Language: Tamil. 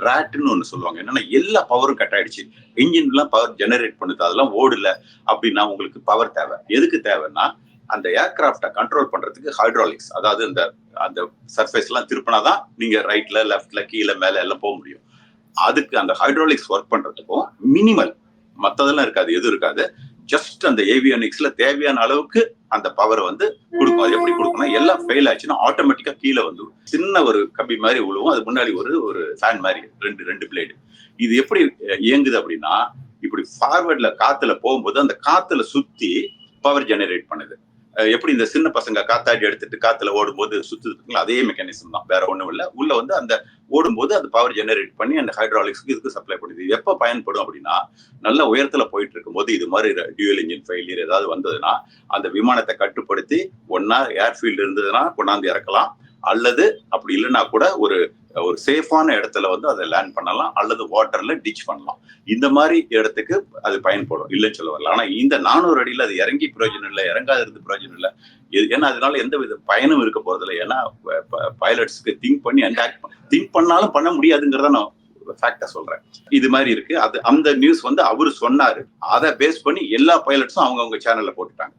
ராட்னு ஒண்ணு சொல்லுவாங்க. என்னன்னா எல்லா பவரும் கட் ஆயிடுச்சு. என்ஜின்லாம் பவர் ஜெனரேட் பண்ணுது. அதெல்லாம் ஓடல அப்படின்னா உங்களுக்கு பவர் தேவை. எதுக்கு தேவைன்னா, அந்த ஏர்கிராஃப்ட்ட கண்ட்ரோல் பண்றதுக்கு ஹைட்ராலிக்ஸ். அதாவது அந்த அந்த சர்ஃபேஸ்லாம் திருப்பினாதான் நீங்க ரைட்ல, லெஃப்ட்ல, கீழ, மேல எல்லாம் போ முடியும். அதுக்கு அந்த ஹைட்ராலிக்ஸ் ஒர்க் பண்றதுக்கும் மினிமல் மத்ததெல்லாம் இருக்காது, எதுவும் இருக்காது. ஜஸ்ட் அந்த ஏவியானிக்ஸ்ல தேவையான அளவுக்கு அந்த பவர் வந்து கொடுக்கும். அது எப்படி கொடுக்கும்னா, எல்லாம் ஃபெயில் ஆச்சுன்னா ஆட்டோமேட்டிக்கா கீழே வந்துடும். சின்ன ஒரு கம்பி மாதிரி விழுவும். அது முன்னாடி ஒரு ஃபேன் மாதிரி ரெண்டு பிளேடு. இது எப்படி இயங்குது அப்படின்னா, இப்படி ஃபார்வர்ட்ல காத்துல போகும்போது அந்த காத்துல சுத்தி பவர் ஜெனரேட் பண்ணுது. எப்படி இந்த சின்ன பசங்க காத்தாடி எடுத்துட்டு காத்துல ஓடும்போது சுத்துறதுக்குள்ள அதே மெக்கானிசம் தான், வேற ஒண்ணும் இல்ல. உள்ள வந்து அந்த ஓடும்போது அந்த பவர் ஜெனரேட் பண்ணி அந்த ஹைட்ராலிக்ஸ்க்கு இதுக்கு சப்ளை பண்ணுது. இது எப்ப பயன்படும் அப்படின்னா, நல்ல உயரத்துல போயிட்டு இருக்கும்போது இது மாதிரி டியூயல் இன்ஜின் ஃபெயிலியர் ஏதாவது வந்ததுன்னா, அந்த விமானத்தை கட்டுப்படுத்தி ஒன்னா ஏர்ஃபீல்டு இருந்ததுன்னா கொண்டாந்து இறக்கலாம், அல்லது அப்படி இல்லைன்னா கூட ஒரு ஒரு சேஃபான இடத்துல வந்து அதை லேண்ட் பண்ணலாம், அல்லது வாட்டர்ல டிச் பண்ணலாம். இந்த மாதிரி இடத்துக்கு அது பயன்படும், இல்லைன்னு சொல்ல வரல. ஆனா இந்த 400 அடியில அது இறங்கி பிரயோஜனம் இல்லை, இறங்காத இருந்து பிரயோஜனம் இல்லை. ஏன்னா அதனால எந்த வித பயனும் இருக்க போறதில்லை. ஏன்னா பைலட்ஸ்க்கு திங்க் பண்ணாலும் பண்ண முடியாதுங்கிறத நான் ஃபேக்டா சொல்றேன். இது மாதிரி இருக்கு. அது அந்த நியூஸ் வந்து அவரு சொன்னாரு. அதை பேஸ் பண்ணி எல்லா பைலட்ஸும் அவங்கவங்க சேனல்ல போட்டுட்டாங்க.